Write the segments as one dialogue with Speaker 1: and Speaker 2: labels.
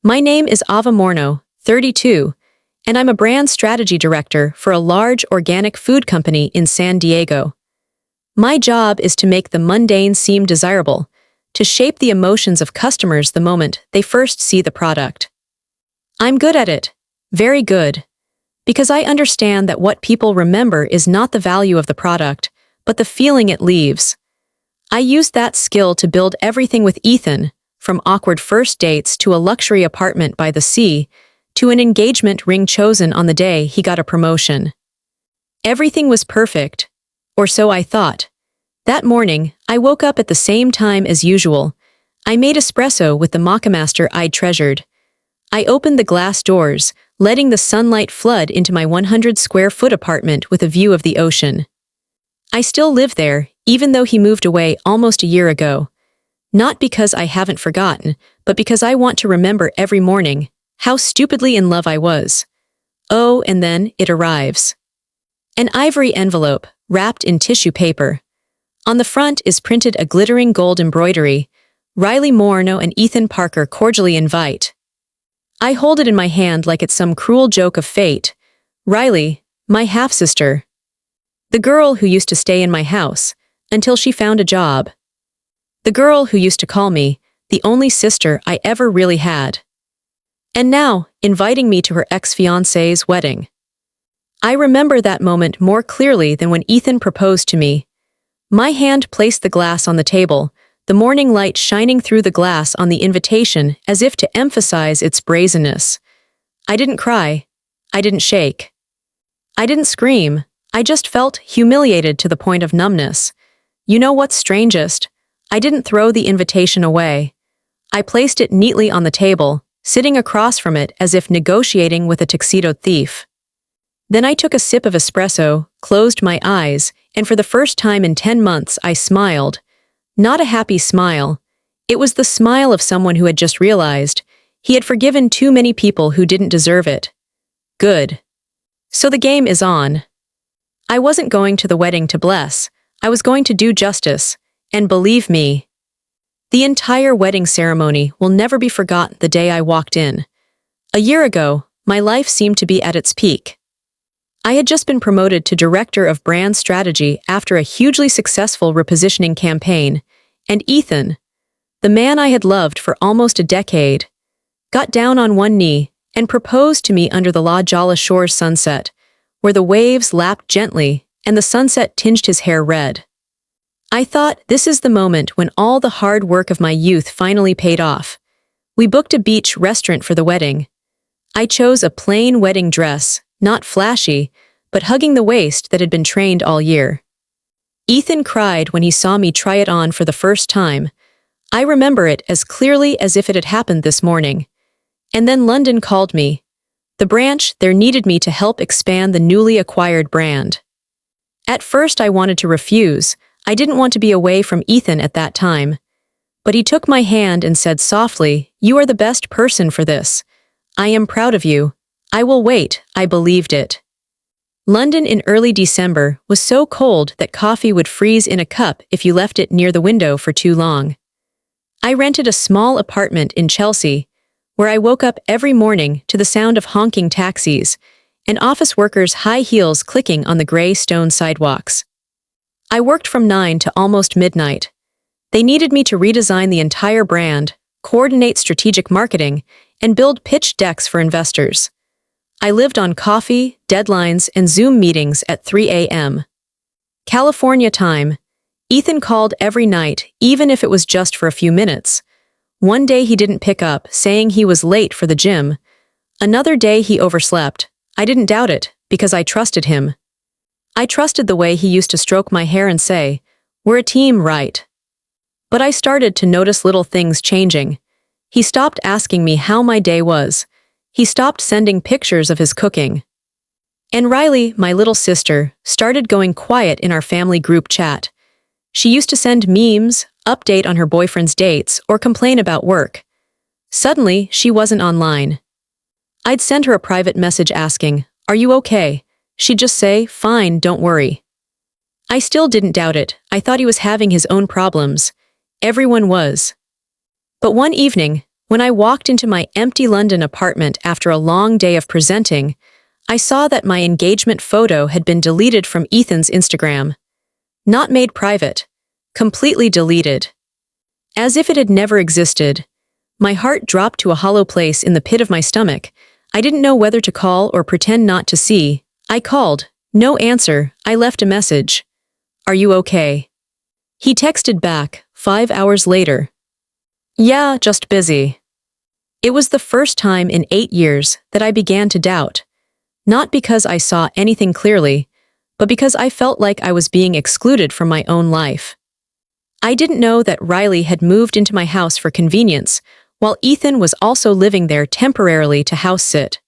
Speaker 1: My name is Ava Moreno, 32, and I'm a brand strategy director for a large organic food company in San Diego. My job is to make the mundane seem desirable, to shape the emotions of customers the moment they first see the product. I'm good at it, very good, because I understand that what people remember is not the value of the product, but the feeling it leaves. I used that skill to build everything with Ethan, from awkward first dates to a luxury apartment by the sea, to an engagement ring chosen on the day he got a promotion. Everything was perfect, or so I thought. That morning, I woke up at the same time as usual. I made espresso with the mocha I'd treasured. I opened the glass doors, letting the sunlight flood into my 100-square-foot apartment with a view of the ocean. I still live there, even though he moved away almost a year ago. Not because I haven't forgotten, but because I want to remember every morning how stupidly in love I was. Oh, and then it arrives. An ivory envelope, wrapped in tissue paper. On the front is printed a glittering gold embroidery, Riley Moreno and Ethan Parker cordially invite. I hold it in my hand like it's some cruel joke of fate. Riley, my half-sister. The girl who used to stay in my house, until she found a job. The girl who used to call me the only sister I ever really had. And now, inviting me to her ex-fiancé's wedding. I remember that moment more clearly than when Ethan proposed to me. My hand placed the glass on the table, the morning light shining through the glass on the invitation as if to emphasize its brazenness. I didn't cry. I didn't shake. I didn't scream. I just felt humiliated to the point of numbness. You know what's strangest? I didn't throw the invitation away. I placed it neatly on the table, sitting across from it as if negotiating with a tuxedo thief. Then I took a sip of espresso, closed my eyes, and for the first time in 10 months I smiled. Not a happy smile. It was the smile of someone who had just realized he had forgiven too many people who didn't deserve it. Good. So the game is on. I wasn't going to the wedding to bless. I was going to do justice. And believe me, the entire wedding ceremony will never be forgotten the day I walked in. A year ago, my life seemed to be at its peak. I had just been promoted to Director of Brand Strategy after a hugely successful repositioning campaign, and Ethan, the man I had loved for almost a decade, got down on one knee and proposed to me under the La Jolla Shore's sunset, where the waves lapped gently and the sunset tinged his hair red. I thought, this is the moment when all the hard work of my youth finally paid off. We booked a beach restaurant for the wedding. I chose a plain wedding dress, not flashy, but hugging the waist that had been trained all year. Ethan cried when he saw me try it on for the first time. I remember it as clearly as if it had happened this morning. And then London called me. The branch there needed me to help expand the newly acquired brand. At first I wanted to refuse. I didn't want to be away from Ethan at that time. But he took my hand and said softly, "You are the best person for this. I am proud of you. I will wait." I believed it. London in early December was so cold that coffee would freeze in a cup if you left it near the window for too long. I rented a small apartment in Chelsea, where I woke up every morning to the sound of honking taxis and office workers' high heels clicking on the gray stone sidewalks. I worked from 9 to almost midnight. They needed me to redesign the entire brand, coordinate strategic marketing, and build pitch decks for investors. I lived on coffee, deadlines, and Zoom meetings at 3 a.m. California time. Ethan called every night, even if it was just for a few minutes. One day he didn't pick up, saying he was late for the gym. Another day he overslept. I didn't doubt it, because I trusted him. I trusted the way he used to stroke my hair and say, "We're a team, right?" But I started to notice little things changing. He stopped asking me how my day was. He stopped sending pictures of his cooking. And Riley, my little sister, started going quiet in our family group chat. She used to send memes, update on her boyfriend's dates, or complain about work. Suddenly, she wasn't online. I'd send her a private message asking, "Are you okay?" She'd just say, "Fine, don't worry." I still didn't doubt it. I thought he was having his own problems. Everyone was. But one evening, When I walked into my empty London apartment after a long day of presenting, I saw that my engagement photo had been deleted from Ethan's Instagram. Not made private. Completely deleted. As if it had never existed. My heart dropped to a hollow place in the pit of my stomach. I didn't know whether to call or pretend not to see. I called. No answer. I left a message. "Are you okay?" He texted back, 5 hours later. "Yeah, just busy." It was the first time in 8 years that I began to doubt. Not because I saw anything clearly, but because I felt like I was being excluded from my own life. I didn't know that Riley had moved into my house for convenience, while Ethan was also living there temporarily to house sit.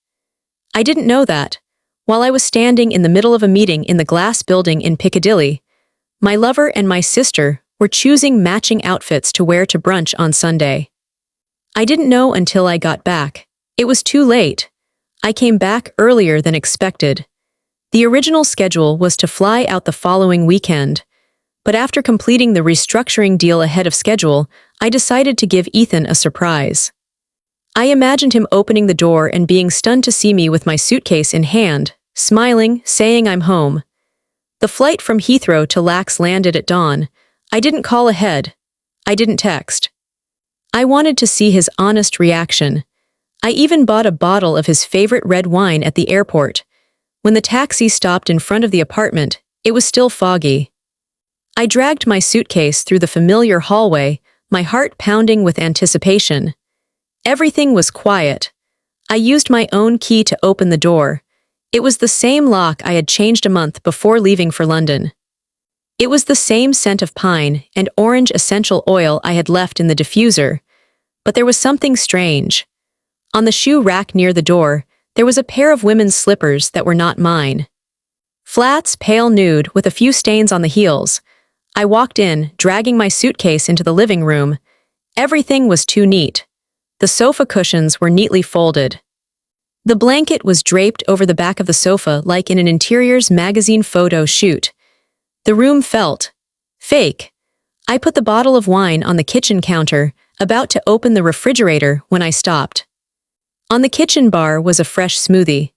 Speaker 1: I didn't know that, while I was standing in the middle of a meeting in the glass building in Piccadilly, my lover and my sister were choosing matching outfits to wear to brunch on Sunday. I didn't know until I got back. It was too late. I came back earlier than expected. The original schedule was to fly out the following weekend, but after completing the restructuring deal ahead of schedule, I decided to give Ethan a surprise. I imagined him opening the door and being stunned to see me with my suitcase in hand, smiling, saying I'm home. The flight from Heathrow to Lax landed at dawn. I didn't call ahead. I didn't text. I wanted to see his honest reaction. I even bought a bottle of his favorite red wine at the airport. When the taxi stopped in front of the apartment, it was still foggy. I dragged my suitcase through the familiar hallway, my heart pounding with anticipation. Everything was quiet. I used my own key to open the door. It was the same lock I had changed a month before leaving for London. It was the same scent of pine and orange essential oil I had left in the diffuser. But there was something strange. On the shoe rack near the door, there was a pair of women's slippers that were not mine. Flats, pale nude, with a few stains on the heels. I walked in, dragging my suitcase into the living room. Everything was too neat. The sofa cushions were neatly folded. The blanket was draped over the back of the sofa like in an interiors magazine photo shoot. The room felt fake. I put the bottle of wine on the kitchen counter, about to open the refrigerator when I stopped. On the kitchen bar was a fresh smoothie.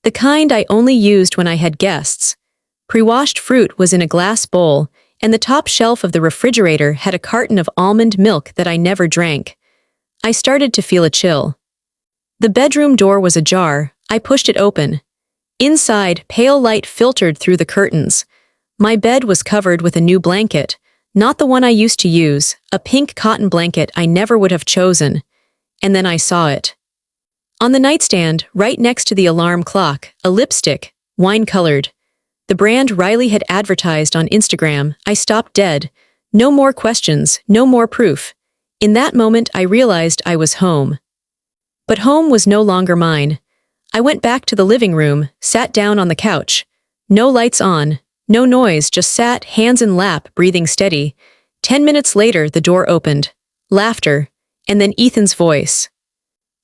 Speaker 1: The kind I only used when I had guests. Pre-washed fruit was in a glass bowl, and the top shelf of the refrigerator had a carton of almond milk that I never drank. I started to feel a chill. The bedroom door was ajar. I pushed it open. Inside, pale light filtered through the curtains. My bed was covered with a new blanket, not the one I used to use, a pink cotton blanket I never would have chosen. And then I saw it. On the nightstand, right next to the alarm clock, a lipstick, wine-colored. The brand Riley had advertised on Instagram. I stopped dead. No more questions, no more proof. In that moment, I realized I was home. But home was no longer mine. I went back to the living room, sat down on the couch. No lights on, no noise, just sat, hands in lap, breathing steady. 10 minutes later, the door opened. Laughter, and then Ethan's voice.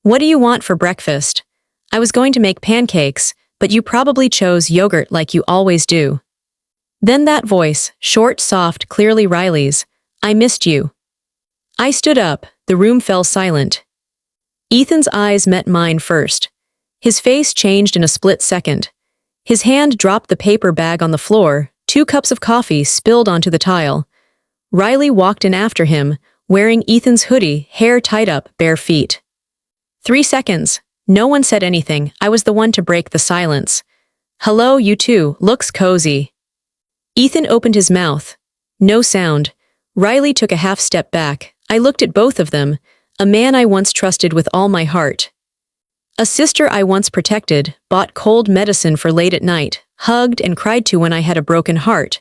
Speaker 1: "What do you want for breakfast?" I was going to make pancakes, but you probably chose yogurt like you always do. Then that voice, short, soft, clearly Riley's. "I missed you." I stood up. The room fell silent. Ethan's eyes met mine first. His face changed in a split second. His hand dropped the paper bag on the floor. 2 cups of coffee spilled onto the tile. Riley walked in after him, wearing Ethan's hoodie, hair tied up, bare feet. 3 seconds. No one said anything. I was the one to break the silence. "Hello, you two. Looks cozy." Ethan opened his mouth. No sound. Riley took a half step back. I looked at both of them, a man I once trusted with all my heart. A sister I once protected, bought cold medicine for late at night, hugged and cried to when I had a broken heart.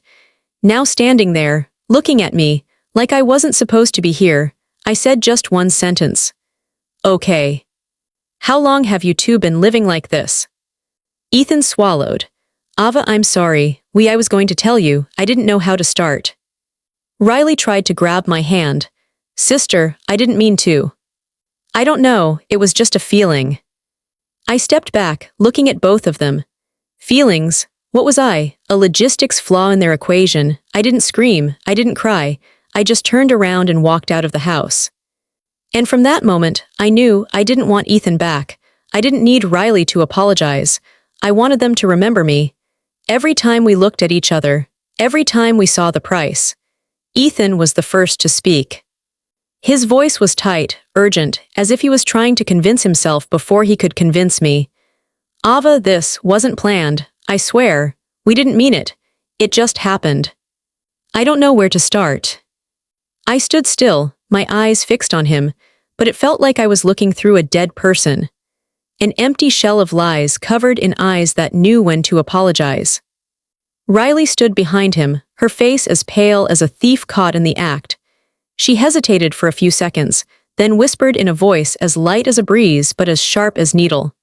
Speaker 1: Now standing there, looking at me, like I wasn't supposed to be here, I said just one sentence. "Okay. How long have you two been living like this?" Ethan swallowed. "Ava, I'm sorry. I was going to tell you, I didn't know how to start." Riley tried to grab my hand. "Sister, I didn't mean to." "I don't know, it was just a feeling." I stepped back, looking at both of them. Feelings? What was I? A logistics flaw in their equation? I didn't scream, I didn't cry, I just turned around and walked out of the house. And from that moment, I knew I didn't want Ethan back. I didn't need Riley to apologize. I wanted them to remember me. Every time we looked at each other, every time we saw the price. Ethan was the first to speak. His voice was tight, urgent, as if he was trying to convince himself before he could convince me. Ava, this wasn't planned, I swear. We didn't mean it. It just happened. I don't know where to start. I stood still, my eyes fixed on him, but it felt like I was looking through a dead person. An empty shell of lies covered in eyes that knew when to apologize. Riley stood behind him, her face as pale as a thief caught in the act. She hesitated for a few seconds, then whispered in a voice as light as a breeze but as sharp as needle.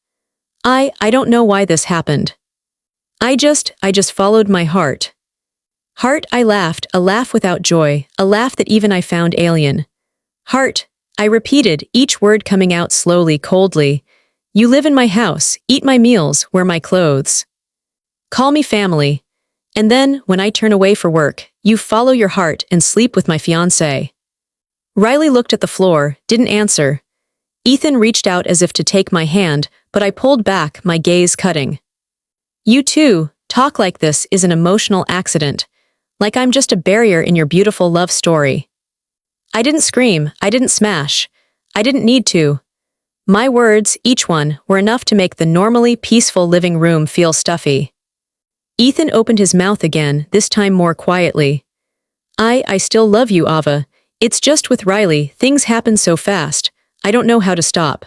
Speaker 1: I don't know why this happened. I just followed my heart. Heart, I laughed, a laugh without joy, a laugh that even I found alien. Heart, I repeated, each word coming out slowly, coldly. You live in my house, eat my meals, wear my clothes. Call me family. And then, when I turn away for work, you follow your heart and sleep with my fiancé. Riley looked at the floor, didn't answer. Ethan reached out as if to take my hand, but I pulled back, my gaze cutting. You too, talk like this is an emotional accident. Like I'm just a barrier in your beautiful love story. I didn't scream, I didn't smash. I didn't need to. My words, each one, were enough to make the normally peaceful living room feel stuffy. Ethan opened his mouth again, this time more quietly. I still love you, Ava. It's just with Riley, things happen so fast. I don't know how to stop.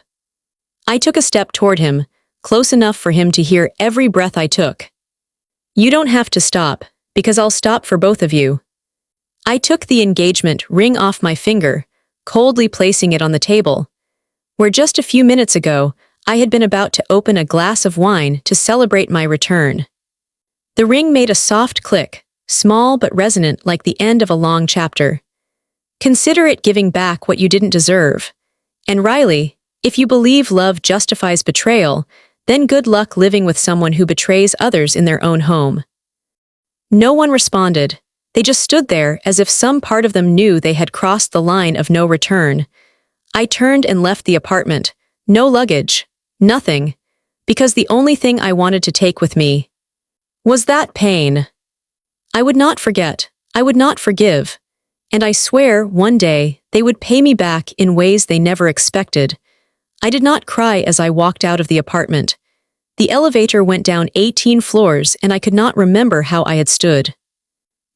Speaker 1: I took a step toward him, close enough for him to hear every breath I took. You don't have to stop, because I'll stop for both of you. I took the engagement ring off my finger, coldly placing it on the table, where just a few minutes ago, I had been about to open a glass of wine to celebrate my return. The ring made a soft click, small but resonant like the end of a long chapter. Consider it giving back what you didn't deserve. And Riley, if you believe love justifies betrayal, then good luck living with someone who betrays others in their own home. No one responded. They just stood there as if some part of them knew they had crossed the line of no return. I turned and left the apartment. No luggage. Nothing. Because the only thing I wanted to take with me was that pain. I would not forget. I would not forgive. And I swear, one day, they would pay me back in ways they never expected. I did not cry as I walked out of the apartment. The elevator went down 18 floors and I could not remember how I had stood.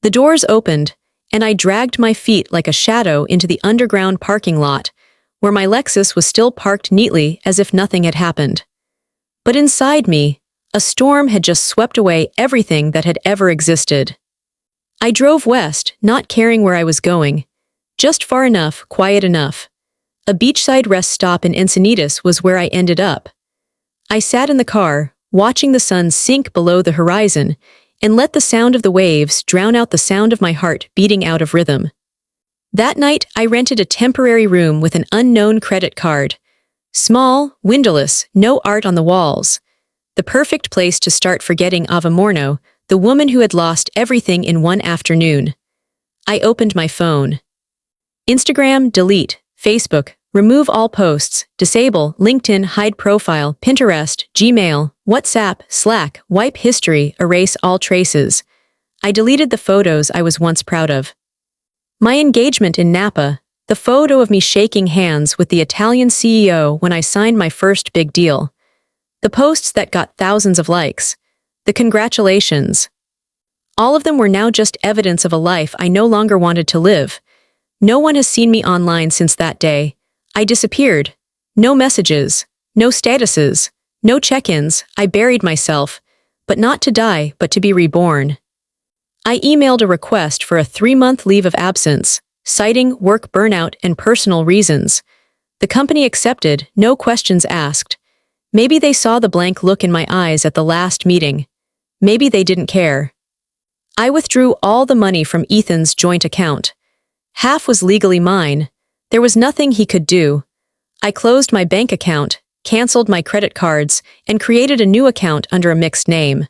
Speaker 1: The doors opened, and I dragged my feet like a shadow into the underground parking lot, where my Lexus was still parked neatly as if nothing had happened. But inside me, a storm had just swept away everything that had ever existed. I drove west, not caring where I was going. Just far enough, quiet enough. A beachside rest stop in Encinitas was where I ended up. I sat in the car, watching the sun sink below the horizon, and let the sound of the waves drown out the sound of my heart beating out of rhythm. That night, I rented a temporary room with an unknown credit card. Small, windowless, no art on the walls. The perfect place to start forgetting Ava Moreno, the woman who had lost everything in one afternoon. I opened my phone. Instagram, delete. Facebook, remove all posts. Disable, LinkedIn, hide profile. Pinterest, Gmail, WhatsApp, Slack, wipe history, erase all traces. I deleted the photos I was once proud of. My engagement in Napa, the photo of me shaking hands with the Italian CEO when I signed my first big deal. The posts that got thousands of likes. The congratulations. All of them were now just evidence of a life I no longer wanted to live. No one has seen me online since that day. I disappeared. No messages. No statuses. No check-ins. I buried myself. But not to die, but to be reborn. I emailed a request for a 3-month leave of absence, citing work burnout and personal reasons. The company accepted, no questions asked. Maybe they saw the blank look in my eyes at the last meeting. Maybe they didn't care. I withdrew all the money from Ethan's joint account. Half was legally mine. There was nothing he could do. I closed my bank account, canceled my credit cards, and created a new account under a mixed name.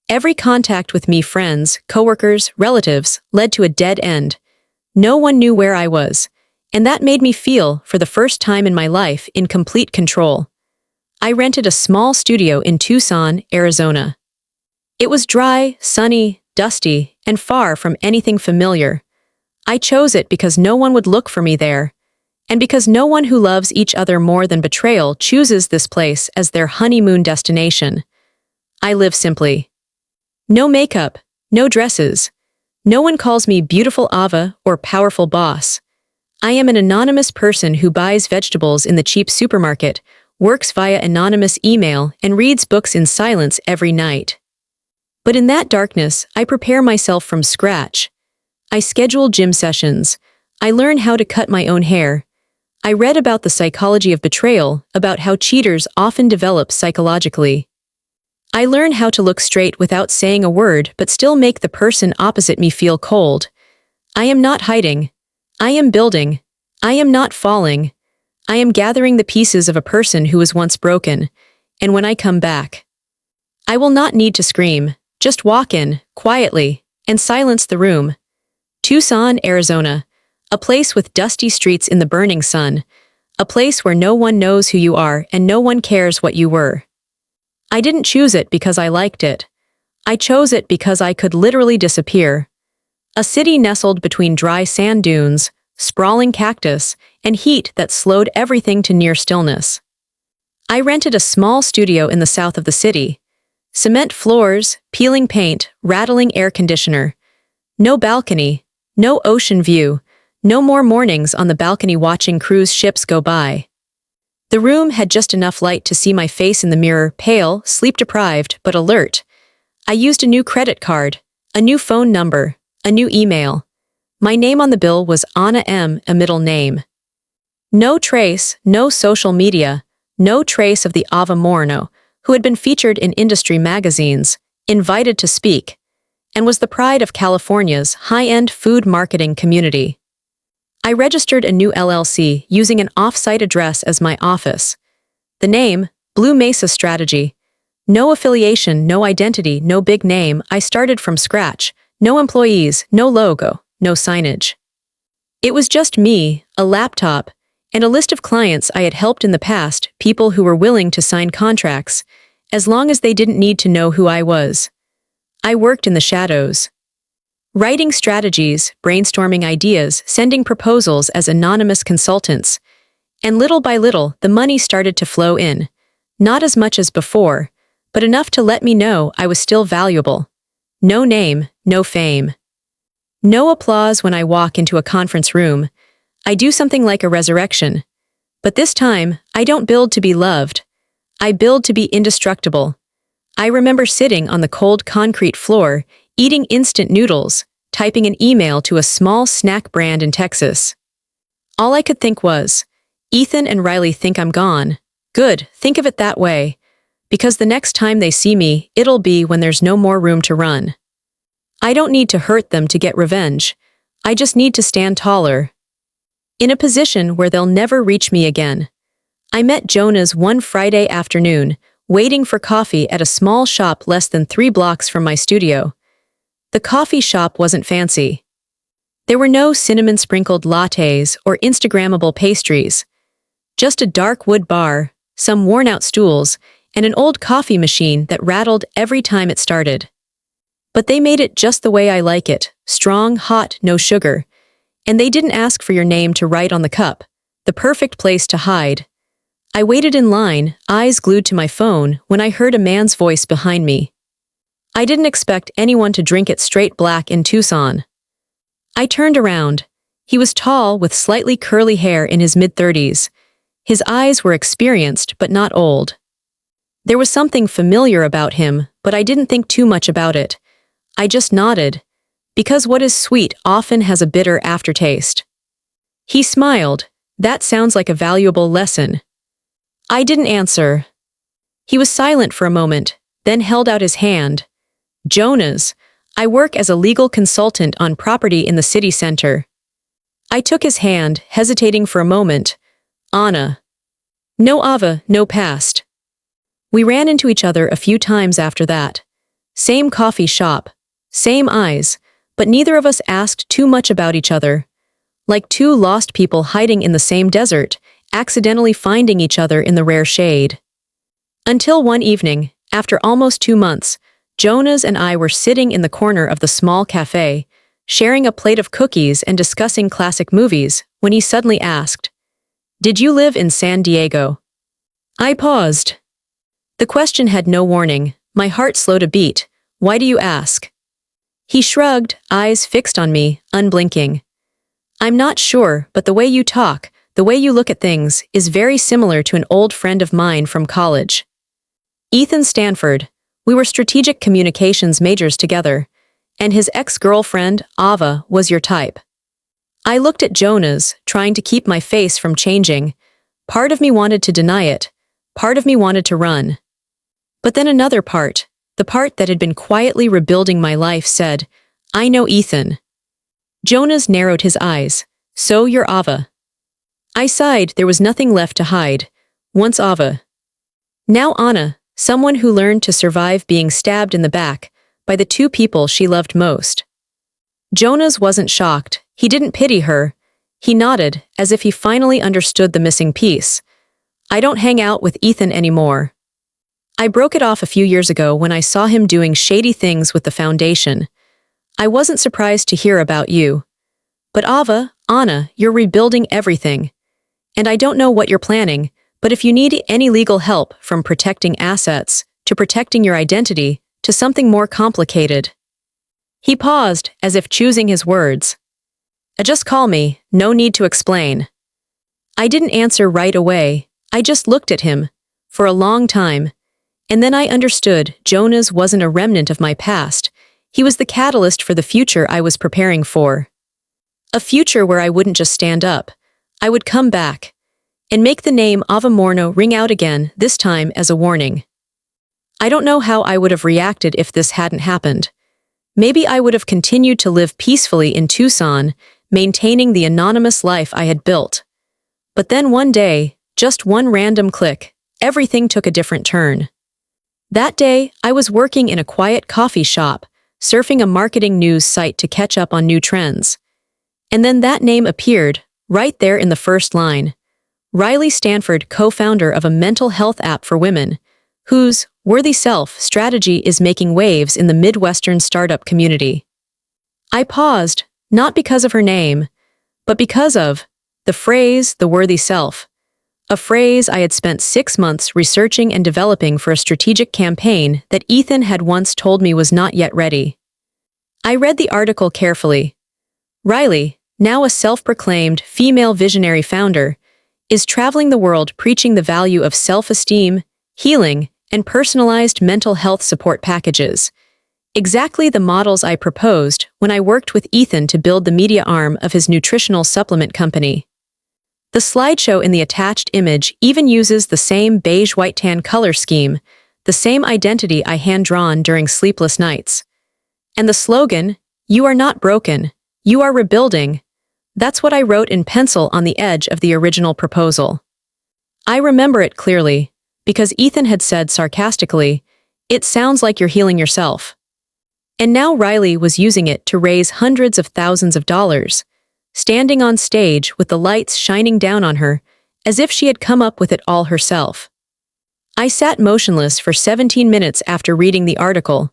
Speaker 1: Every contact with me, friends, coworkers, relatives, led to a dead end. No one knew where I was, And that made me feel, for the first time in my life, in complete control. I rented a small studio in Tucson, Arizona. It was dry, sunny, dusty, and far from anything familiar. I chose it because no one would look for me there, and because no one who loves each other more than betrayal chooses this place as their honeymoon destination. I live simply. No makeup, no dresses. No one calls me beautiful Ava or powerful boss. I am an anonymous person who buys vegetables in the cheap supermarket, works via anonymous email, and reads books in silence every night. But in that darkness, I prepare myself from scratch. I schedule gym sessions. I learn how to cut my own hair. I read about the psychology of betrayal, about how cheaters often develop psychologically. I learn how to look straight without saying a word but still make the person opposite me feel cold. I am not hiding. I am building. I am not falling. I am gathering the pieces of a person who was once broken, and when I come back, I will not need to scream, just walk in, quietly, and silence the room. Tucson, Arizona, a place with dusty streets in the burning sun, a place where no one knows who you are and no one cares what you were. I didn't choose it because I liked it. I chose it because I could literally disappear. A city nestled between dry sand dunes, sprawling cactus, and heat that slowed everything to near stillness. I rented a small studio in the south of the city. Cement floors, peeling paint, rattling air conditioner. No balcony, no ocean view, no more mornings on the balcony watching cruise ships go by. The room had just enough light to see my face in the mirror, pale, sleep-deprived, but alert. I used a new credit card, a new phone number, a new email. My name on the bill was Anna M., a middle name. No trace, no social media, no trace of the Ava Moreno, who had been featured in industry magazines, invited to speak, and was the pride of California's high-end food marketing community. I registered a new LLC using an off-site address as my office. The name, Blue Mesa Strategy. No affiliation, no identity, no big name. I started from scratch. No employees, no logo, no signage. It was just me, a laptop, and a list of clients I had helped in the past, people who were willing to sign contracts, as long as they didn't need to know who I was. I worked in the shadows. Writing strategies, brainstorming ideas, sending proposals as anonymous consultants. And little by little, the money started to flow in. Not as much as before, but enough to let me know I was still valuable. No name, no fame. No applause when I walk into a conference room. I do something like a resurrection. But this time, I don't build to be loved. I build to be indestructible. I remember sitting on the cold concrete floor, eating instant noodles, typing an email to a small snack brand in Texas. All I could think was, Ethan and Riley think I'm gone. Good, think of it that way. Because the next time they see me, it'll be when there's no more room to run. I don't need to hurt them to get revenge. I just need to stand taller. In a position where they'll never reach me again. I met Jonas one Friday afternoon, waiting for coffee at a small shop less than 3 blocks from my studio. The coffee shop wasn't fancy. There were no cinnamon-sprinkled lattes or Instagrammable pastries. Just a dark wood bar, some worn-out stools, and an old coffee machine that rattled every time it started. But they made it just the way I like it, strong, hot, no sugar. And they didn't ask for your name to write on the cup, the perfect place to hide. I waited in line, eyes glued to my phone, when I heard a man's voice behind me. I didn't expect anyone to drink it straight black in Tucson. I turned around. He was tall with slightly curly hair in his mid-30s. His eyes were experienced but not old. There was something familiar about him, but I didn't think too much about it. I just nodded, because what is sweet often has a bitter aftertaste. He smiled. That sounds like a valuable lesson. I didn't answer. He was silent for a moment, then held out his hand. Jonas, I work as a legal consultant on property in the city center. I took his hand, hesitating for a moment. Anna. No Ava, no past. We ran into each other a few times after that. Same coffee shop, same eyes, but neither of us asked too much about each other. like two lost people hiding in the same desert, accidentally finding each other in the rare shade. Until one evening, after almost 2 months, Jonas and I were sitting in the corner of the small cafe, sharing a plate of cookies and discussing classic movies, when he suddenly asked, "Did you live in San Diego?" I paused. The question had no warning. My heart slowed a beat. "Why do you ask?" He shrugged, eyes fixed on me, unblinking. "I'm not sure, but the way you talk, the way you look at things, is very similar to an old friend of mine from college. Ethan Stanford. We were strategic communications majors together, and his ex-girlfriend, Ava, was your type." I looked at Jonas, trying to keep my face from changing. Part of me wanted to deny it. Part of me wanted to run. But then another part, the part that had been quietly rebuilding my life, said, "I know Ethan." Jonas narrowed his eyes. "So you're Ava." I sighed. There was nothing left to hide. Once Ava. Now Anna, someone who learned to survive being stabbed in the back by the two people she loved most. Jonas wasn't shocked. He didn't pity her. He nodded, as if he finally understood the missing piece. "I don't hang out with Ethan anymore. I broke it off a few years ago when I saw him doing shady things with the foundation. I wasn't surprised to hear about you. But Ava, Anna, you're rebuilding everything. And I don't know what you're planning, but if you need any legal help, from protecting assets, to protecting your identity, to something more complicated." He paused, as if choosing his words. "Just call me, no need to explain." I didn't answer right away. I just looked at him, for a long time. And then I understood Jonas wasn't a remnant of my past. He was the catalyst for the future I was preparing for. A future where I wouldn't just stand up. I would come back and make the name Ava Moreno ring out again, this time as a warning. I don't know how I would have reacted if this hadn't happened. Maybe I would have continued to live peacefully in Tucson, maintaining the anonymous life I had built. But then one day, just one random click, everything took a different turn. That day, I was working in a quiet coffee shop, surfing a marketing news site to catch up on new trends. And then that name appeared, right there in the first line. Riley Stanford, co-founder of a mental health app for women, whose Worthy Self strategy is making waves in the Midwestern startup community. I paused, not because of her name, but because of the phrase, the worthy self. A phrase I had spent 6 months researching and developing for a strategic campaign that Ethan had once told me was not yet ready. I read the article carefully. Riley, now a self-proclaimed female visionary founder, is traveling the world preaching the value of self-esteem, healing, and personalized mental health support packages. Exactly the models I proposed when I worked with Ethan to build the media arm of his nutritional supplement company. The slideshow in the attached image even uses the same beige white tan color scheme, the same identity I hand-drawn during sleepless nights. And the slogan, "You are not broken, you are rebuilding," that's what I wrote in pencil on the edge of the original proposal. I remember it clearly, because Ethan had said sarcastically, "It sounds like you're healing yourself." And now Riley was using it to raise hundreds of thousands of dollars, standing on stage with the lights shining down on her, as if she had come up with it all herself. I sat motionless for 17 minutes after reading the article.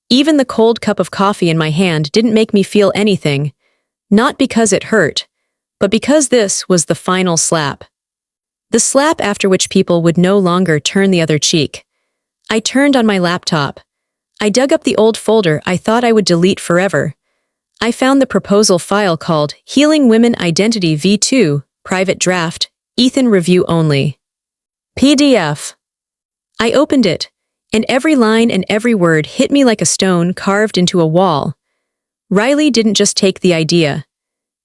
Speaker 1: Even the cold cup of coffee in my hand didn't make me feel anything, not because it hurt, but because this was the final slap. The slap after which people would no longer turn the other cheek. I turned on my laptop. I dug up the old folder I thought I would delete forever. I found the proposal file called Healing Women Identity V2, Private Draft, Ethan Review Only. PDF. I opened it, and every line and every word hit me like a stone carved into a wall. Riley didn't just take the idea.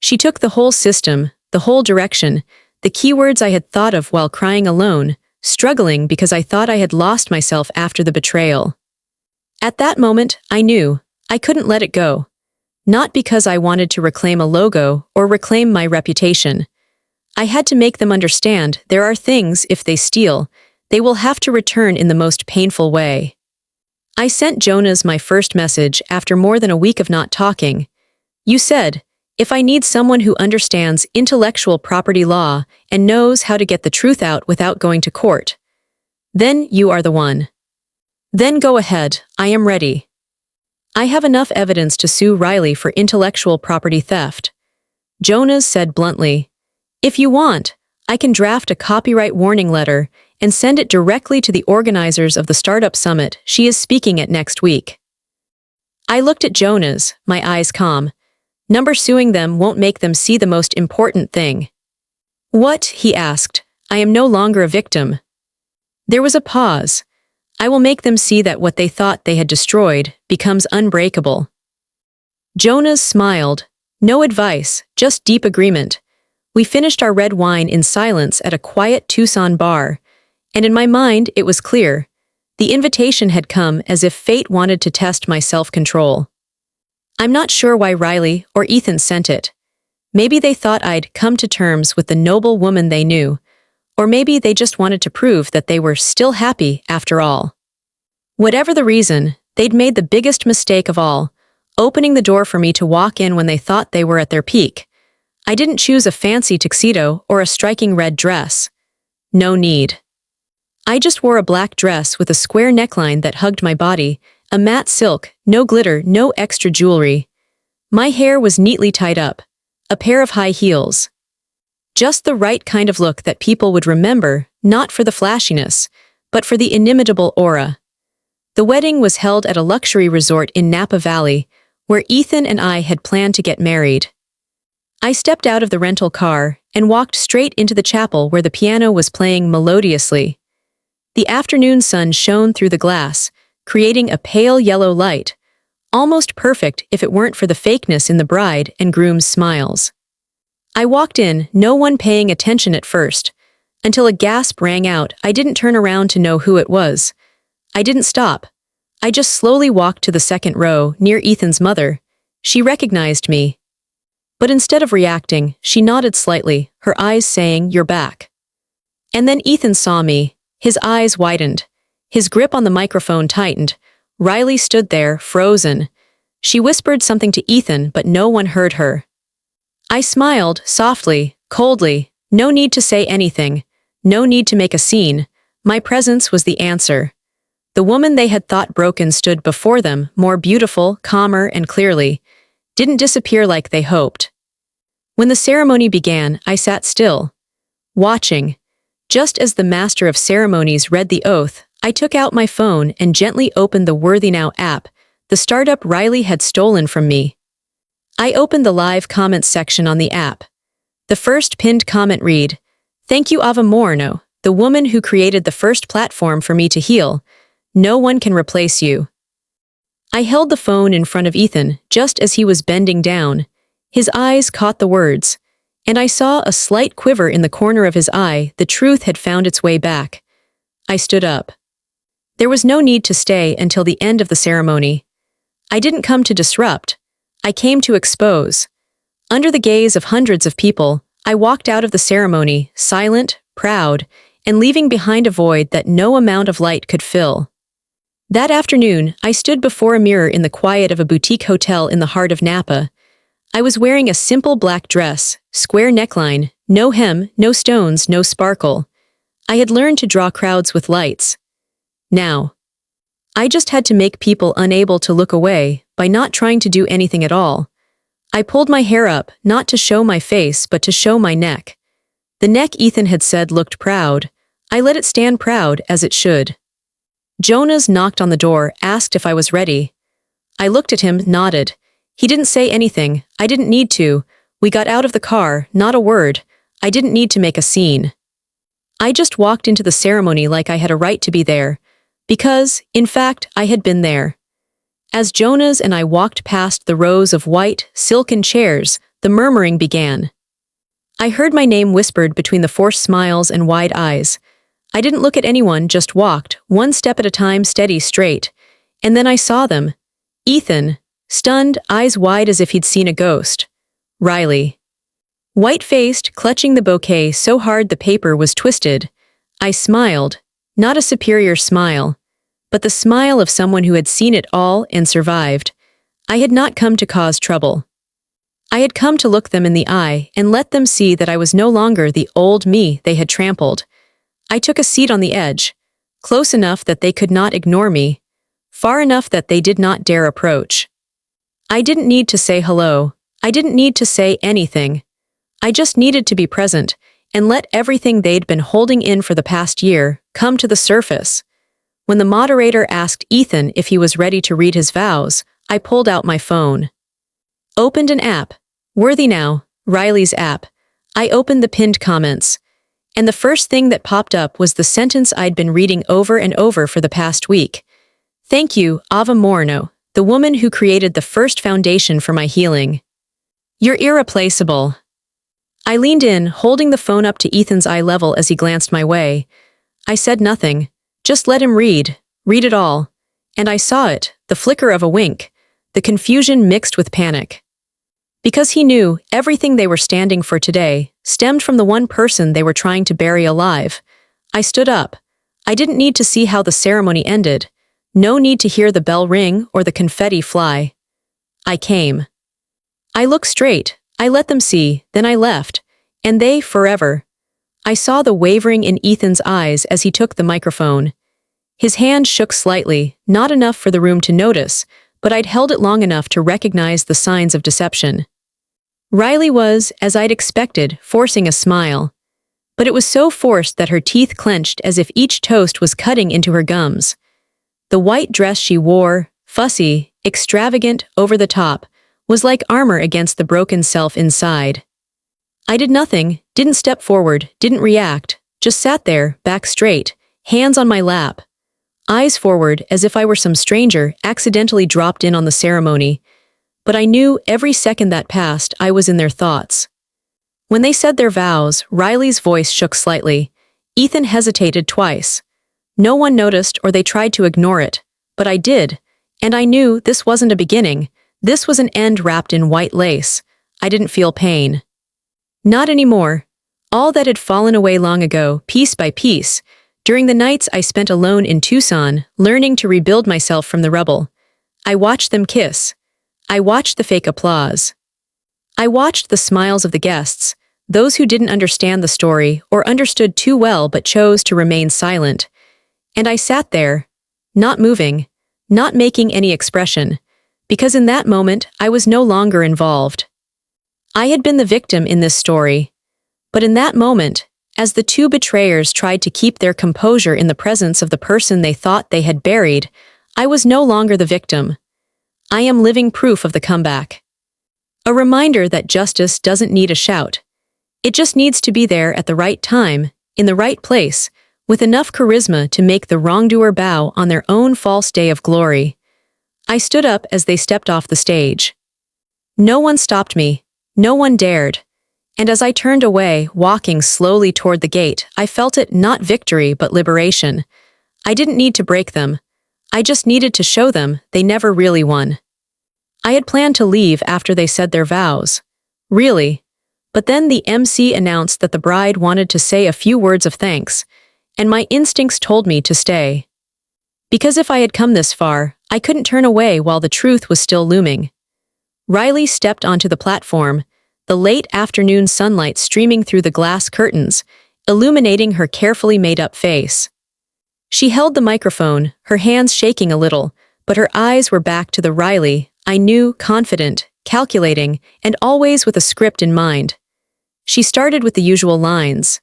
Speaker 1: She took the whole system, the whole direction, the keywords I had thought of while crying alone, struggling because I thought I had lost myself after the betrayal. At that moment, I knew I couldn't let it go. Not because I wanted to reclaim a logo or reclaim my reputation. I had to make them understand there are things, if they steal, they will have to return in the most painful way. I sent Jonas my first message after more than a week of not talking. "You said, If I need someone who understands intellectual property law and knows how to get the truth out without going to court, then you are the one. Then go ahead, I am ready. I have enough evidence to sue Riley for intellectual property theft. Jonas said bluntly. If you want, I can draft a copyright warning letter and send it directly to the organizers of the Startup Summit she is speaking at next week. I looked at Jonas, my eyes calm. Suing them won't make them see the most important thing. What? He asked. I am no longer a victim. There was a pause. I will make them see that what they thought they had destroyed becomes unbreakable. Jonas smiled. No advice, just deep agreement. We finished our red wine in silence at a quiet Tucson bar, and in my mind it was clear. The invitation had come as if fate wanted to test my self-control. I'm not sure why Riley or Ethan sent it. Maybe they thought I'd come to terms with the noble woman they knew, or maybe they just wanted to prove that they were still happy after all. Whatever the reason, they'd made the biggest mistake of all, opening the door for me to walk in when they thought they were at their peak. I didn't choose a fancy tuxedo or a striking red dress. No need. I just wore a black dress with a square neckline that hugged my body, a matte silk, no glitter, no extra jewelry. My hair was neatly tied up, a pair of high heels. Just the right kind of look that people would remember, not for the flashiness, but for the inimitable aura. The wedding was held at a luxury resort in Napa Valley, where Ethan and I had planned to get married. I stepped out of the rental car and walked straight into the chapel where the piano was playing melodiously. The afternoon sun shone through the glass, creating a pale yellow light, almost perfect if it weren't for the fakeness in the bride and groom's smiles. I walked in, no one paying attention at first, until a gasp rang out. I didn't turn around to know who it was. I didn't stop. I just slowly walked to the second row, near Ethan's mother. She recognized me. But instead of reacting, she nodded slightly, her eyes saying, "You're back." And then Ethan saw me. His eyes widened. His grip on the microphone tightened. Riley stood there, frozen. She whispered something to Ethan, but no one heard her. I smiled, softly, coldly. No need to say anything. No need to make a scene. My presence was the answer. The woman they had thought broken stood before them, more beautiful, calmer, and clearly. Didn't disappear like they hoped. When the ceremony began, I sat still, watching. Just as the master of ceremonies read the oath, I took out my phone and gently opened the Worthy Now app, the startup Riley had stolen from me. I opened the live comments section on the app. The first pinned comment read, "Thank you, Ava Moreno, the woman who created the first platform for me to heal. No one can replace you." I held the phone in front of Ethan just as he was bending down. His eyes caught the words, and I saw a slight quiver in the corner of his eye. The truth had found its way back. I stood up. There was no need to stay until the end of the ceremony. I didn't come to disrupt. I came to expose. Under the gaze of hundreds of people, I walked out of the ceremony, silent, proud, and leaving behind a void that no amount of light could fill. That afternoon, I stood before a mirror in the quiet of a boutique hotel in the heart of Napa. I was wearing a simple black dress, square neckline, no hem, no stones, no sparkle. I had learned to draw crowds with lights. Now, I just had to make people unable to look away by not trying to do anything at all. I pulled my hair up, not to show my face but to show my neck. The neck Ethan had said looked proud. I let it stand proud as it should. Jonas knocked on the door, asked if I was ready. I looked at him, nodded. He didn't say anything. I didn't need to. We got out of the car, not a word. I didn't need to make a scene. I just walked into the ceremony like I had a right to be there. Because, in fact, I had been there. As Jonas and I walked past the rows of white, silken chairs, the murmuring began. I heard my name whispered between the forced smiles and wide eyes. I didn't look at anyone, just walked, one step at a time, steady, straight. And then I saw them. Ethan, stunned, eyes wide as if he'd seen a ghost. Riley. White-faced, clutching the bouquet so hard the paper was twisted. I smiled, not a superior smile, but the smile of someone who had seen it all and survived. I had not come to cause trouble. I had come to look them in the eye and let them see that I was no longer the old me they had trampled. I took a seat on the edge, close enough that they could not ignore me, far enough that they did not dare approach. I didn't need to say hello. I didn't need to say anything. I just needed to be present and let everything they'd been holding in for the past year come to the surface. When the moderator asked Ethan if he was ready to read his vows, I pulled out my phone. Opened an app. Worthy Now, Riley's app. I opened the pinned comments. And the first thing that popped up was the sentence I'd been reading over and over for the past week. Thank you, Ava Moreno, the woman who created the first foundation for my healing. You're irreplaceable. I leaned in, holding the phone up to Ethan's eye level as he glanced my way. I said nothing. Just let him read it all. And I saw it, the flicker of a wink, the confusion mixed with panic. Because he knew everything they were standing for today stemmed from the one person they were trying to bury alive. I stood up. I didn't need to see how the ceremony ended. No need to hear the bell ring or the confetti fly. I came. I looked straight. I let them see, then I left. And they, forever. I saw the wavering in Ethan's eyes as he took the microphone. His hand shook slightly, not enough for the room to notice, but I'd held it long enough to recognize the signs of deception. Riley was, as I'd expected, forcing a smile. But it was so forced that her teeth clenched as if each toast was cutting into her gums. The white dress she wore, fussy, extravagant, over the top, was like armor against the broken self inside. I did nothing, didn't step forward, didn't react, just sat there, back straight, hands on my lap, eyes forward as if I were some stranger accidentally dropped in on the ceremony. But I knew every second that passed I was in their thoughts. When they said their vows, Riley's voice shook slightly. Ethan hesitated twice. No one noticed or they tried to ignore it, but I did, and I knew this wasn't a beginning. This was an end wrapped in white lace. I didn't feel pain. Not anymore. All that had fallen away long ago, piece by piece, during the nights I spent alone in Tucson, learning to rebuild myself from the rubble. I watched them kiss. I watched the fake applause. I watched the smiles of the guests, those who didn't understand the story or understood too well but chose to remain silent. And I sat there, not moving, not making any expression, because in that moment I was no longer involved. I had been the victim in this story. But in that moment, as the two betrayers tried to keep their composure in the presence of the person they thought they had buried, I was no longer the victim. I am living proof of the comeback. A reminder that justice doesn't need a shout. It just needs to be there at the right time, in the right place, with enough charisma to make the wrongdoer bow on their own false day of glory. I stood up as they stepped off the stage. No one stopped me. No one dared. And as I turned away, walking slowly toward the gate, I felt it not victory but liberation. I didn't need to break them. I just needed to show them they never really won. I had planned to leave after they said their vows. Really. But then the MC announced that the bride wanted to say a few words of thanks, and my instincts told me to stay. Because if I had come this far, I couldn't turn away while the truth was still looming. Riley stepped onto the platform, the late afternoon sunlight streaming through the glass curtains, illuminating her carefully made-up face. She held the microphone, her hands shaking a little, but her eyes were back to the Riley I knew, confident, calculating, and always with a script in mind. She started with the usual lines.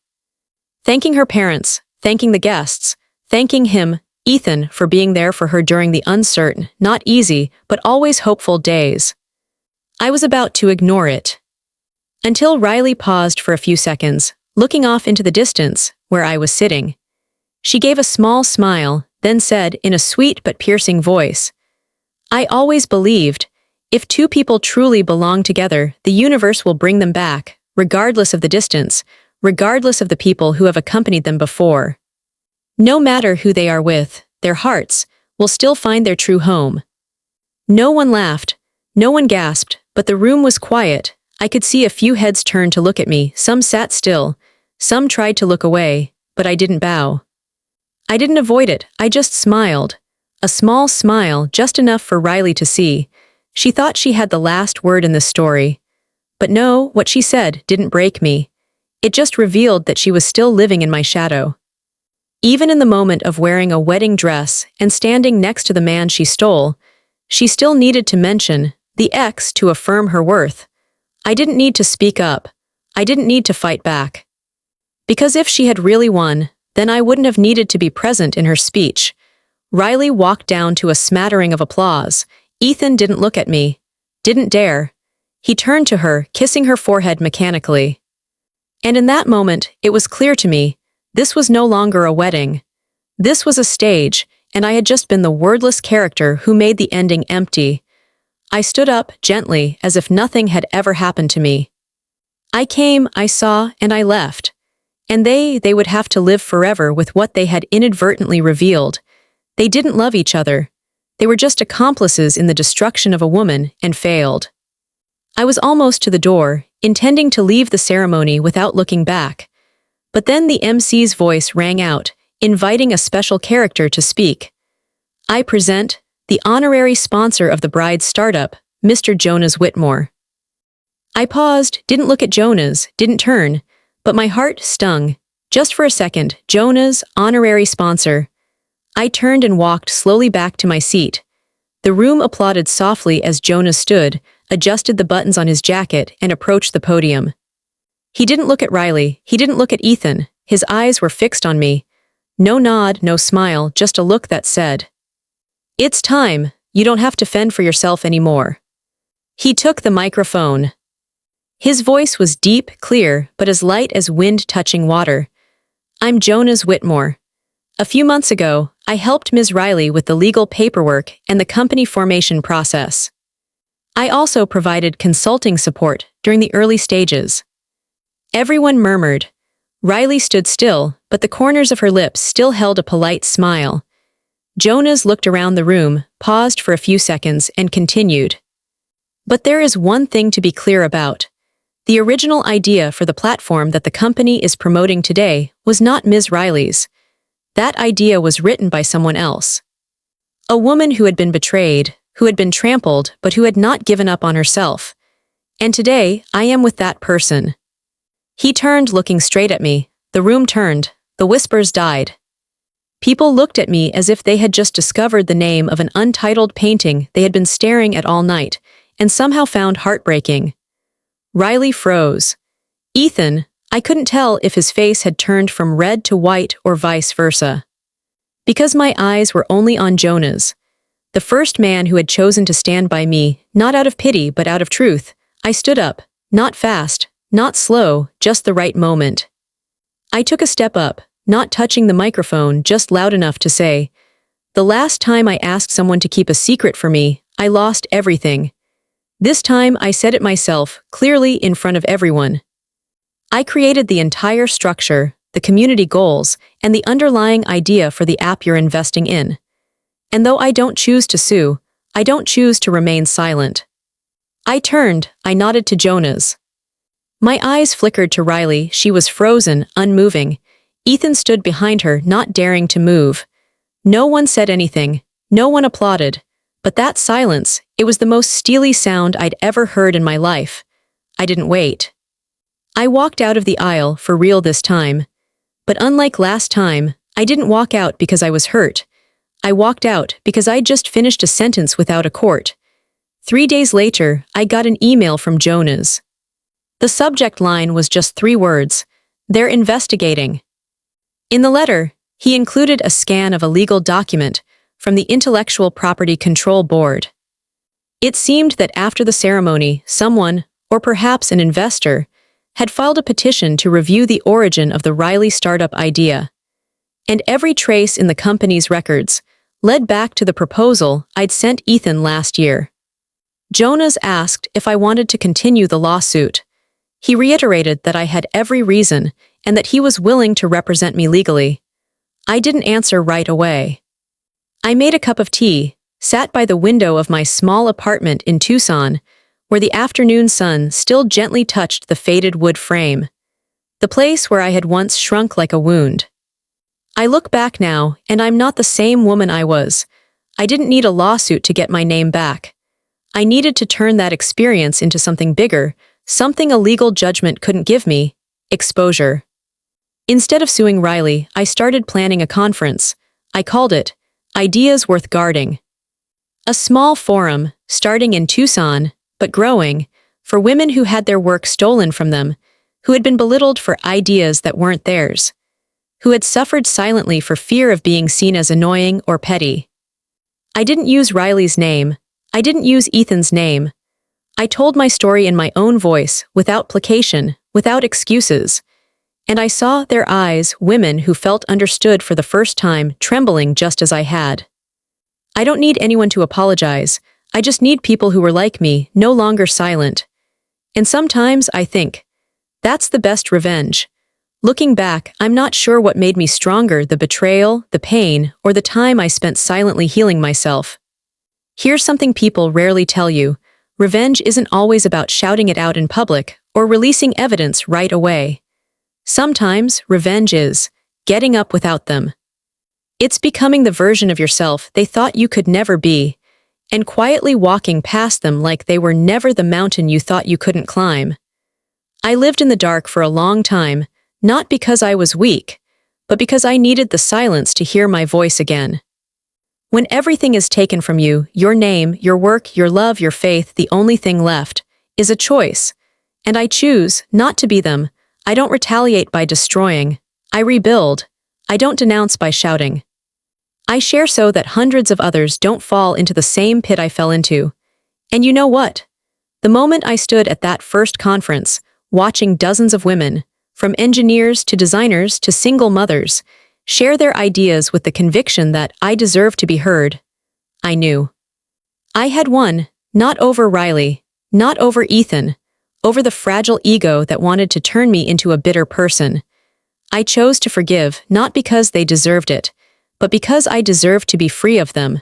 Speaker 1: Thanking her parents, thanking the guests, thanking him, Ethan, for being there for her during the uncertain, not easy, but always hopeful days. I was about to ignore it. Until Riley paused for a few seconds, looking off into the distance, where I was sitting. She gave a small smile, then said in a sweet but piercing voice, I always believed, if two people truly belong together, the universe will bring them back, regardless of the distance, regardless of the people who have accompanied them before. No matter who they are with, their hearts will still find their true home. No one laughed, no one gasped, but the room was quiet. I could see a few heads turn to look at me, some sat still, some tried to look away, but I didn't bow. I didn't avoid it, I just smiled. A small smile, just enough for Riley to see. She thought she had the last word in this story. But no, what she said didn't break me. It just revealed that she was still living in my shadow. Even in the moment of wearing a wedding dress and standing next to the man she stole, she still needed to mention the ex to affirm her worth. I didn't need to speak up. I didn't need to fight back. Because if she had really won, then I wouldn't have needed to be present in her speech. Riley walked down to a smattering of applause. Ethan didn't look at me. Didn't dare. He turned to her, kissing her forehead mechanically. And in that moment, it was clear to me, this was no longer a wedding. This was a stage, and I had just been the wordless character who made the ending empty. I stood up, gently, as if nothing had ever happened to me. I came, I saw, and I left. And they would have to live forever with what they had inadvertently revealed. They didn't love each other. They were just accomplices in the destruction of a woman, and failed. I was almost to the door, intending to leave the ceremony without looking back. But then the MC's voice rang out, inviting a special character to speak. I present the honorary sponsor of the bride's startup, Mr. Jonas Whitmore. I paused, didn't look at Jonas, didn't turn, but my heart stung. Just for a second, Jonas, honorary sponsor. I turned and walked slowly back to my seat. The room applauded softly as Jonas stood, adjusted the buttons on his jacket, and approached the podium. He didn't look at Riley, he didn't look at Ethan, his eyes were fixed on me. No nod, no smile, just a look that said, "It's time, you don't have to fend for yourself anymore." He took the microphone. His voice was deep, clear, but as light as wind touching water. "I'm Jonas Whitmore. A few months ago, I helped Ms. Riley with the legal paperwork and the company formation process. I also provided consulting support during the early stages." Everyone murmured. Riley stood still, but the corners of her lips still held a polite smile. Jonas looked around the room, paused for a few seconds, and continued. "But there is one thing to be clear about. The original idea for the platform that the company is promoting today was not Ms. Riley's. That idea was written by someone else. A woman who had been betrayed, who had been trampled, but who had not given up on herself. And today, I am with that person." He turned, looking straight at me. The room turned. The whispers died. People looked at me as if they had just discovered the name of an untitled painting they had been staring at all night, and somehow found heartbreaking. Riley froze. Ethan, I couldn't tell if his face had turned from red to white or vice versa. Because my eyes were only on Jonas, the first man who had chosen to stand by me, not out of pity but out of truth, I stood up, not fast, not slow, just the right moment. I took a step up, not touching the microphone, just loud enough to say, "The last time I asked someone to keep a secret for me, I lost everything. This time I said it myself, clearly in front of everyone. I created the entire structure, the community goals, and the underlying idea for the app you're investing in. And though I don't choose to sue, I don't choose to remain silent." I turned, I nodded to Jonas. My eyes flickered to Riley. She was frozen, unmoving. Ethan stood behind her, not daring to move. No one said anything. No one applauded. But that silence, it was the most steely sound I'd ever heard in my life. I didn't wait. I walked out of the aisle, for real this time. But unlike last time, I didn't walk out because I was hurt. I walked out because I'd just finished a sentence without a court. 3 days later, I got an email from Jonas. The subject line was just 3 words. "They're investigating." In the letter, he included a scan of a legal document from the Intellectual Property Control Board. It seemed that after the ceremony, someone, or perhaps an investor, had filed a petition to review the origin of the Riley startup idea. And every trace in the company's records led back to the proposal I'd sent Ethan last year. Jonas asked if I wanted to continue the lawsuit. He reiterated that I had every reason and that he was willing to represent me legally. I didn't answer right away. I made a cup of tea, sat by the window of my small apartment in Tucson, where the afternoon sun still gently touched the faded wood frame, the place where I had once shrunk like a wound. I look back now, and I'm not the same woman I was. I didn't need a lawsuit to get my name back. I needed to turn that experience into something bigger, something a legal judgment couldn't give me: exposure. Instead of suing Riley, I started planning a conference. I called it Ideas Worth Guarding. A small forum, starting in Tucson, but growing, for women who had their work stolen from them, who had been belittled for ideas that weren't theirs, who had suffered silently for fear of being seen as annoying or petty. I didn't use Riley's name. I didn't use Ethan's name. I told my story in my own voice, without placation, without excuses. And I saw their eyes, women who felt understood for the first time, trembling just as I had. I don't need anyone to apologize. I just need people who were like me, no longer silent. And sometimes I think, that's the best revenge. Looking back, I'm not sure what made me stronger: the betrayal, the pain, or the time I spent silently healing myself. Here's something people rarely tell you: revenge isn't always about shouting it out in public or releasing evidence right away. Sometimes revenge is getting up without them. It's becoming the version of yourself they thought you could never be, and quietly walking past them like they were never the mountain you thought you couldn't climb. I lived in the dark for a long time, not because I was weak, but because I needed the silence to hear my voice again. When everything is taken from you, your name, your work, your love, your faith, the only thing left is a choice. And I choose not to be them. I don't retaliate by destroying. I rebuild. I don't denounce by shouting. I share so that hundreds of others don't fall into the same pit I fell into. And you know what? The moment I stood at that first conference, watching dozens of women, from engineers to designers to single mothers, share their ideas with the conviction that I deserve to be heard, I knew. I had won, not over Riley, not over Ethan, over the fragile ego that wanted to turn me into a bitter person. I chose to forgive, not because they deserved it, but because I deserved to be free of them.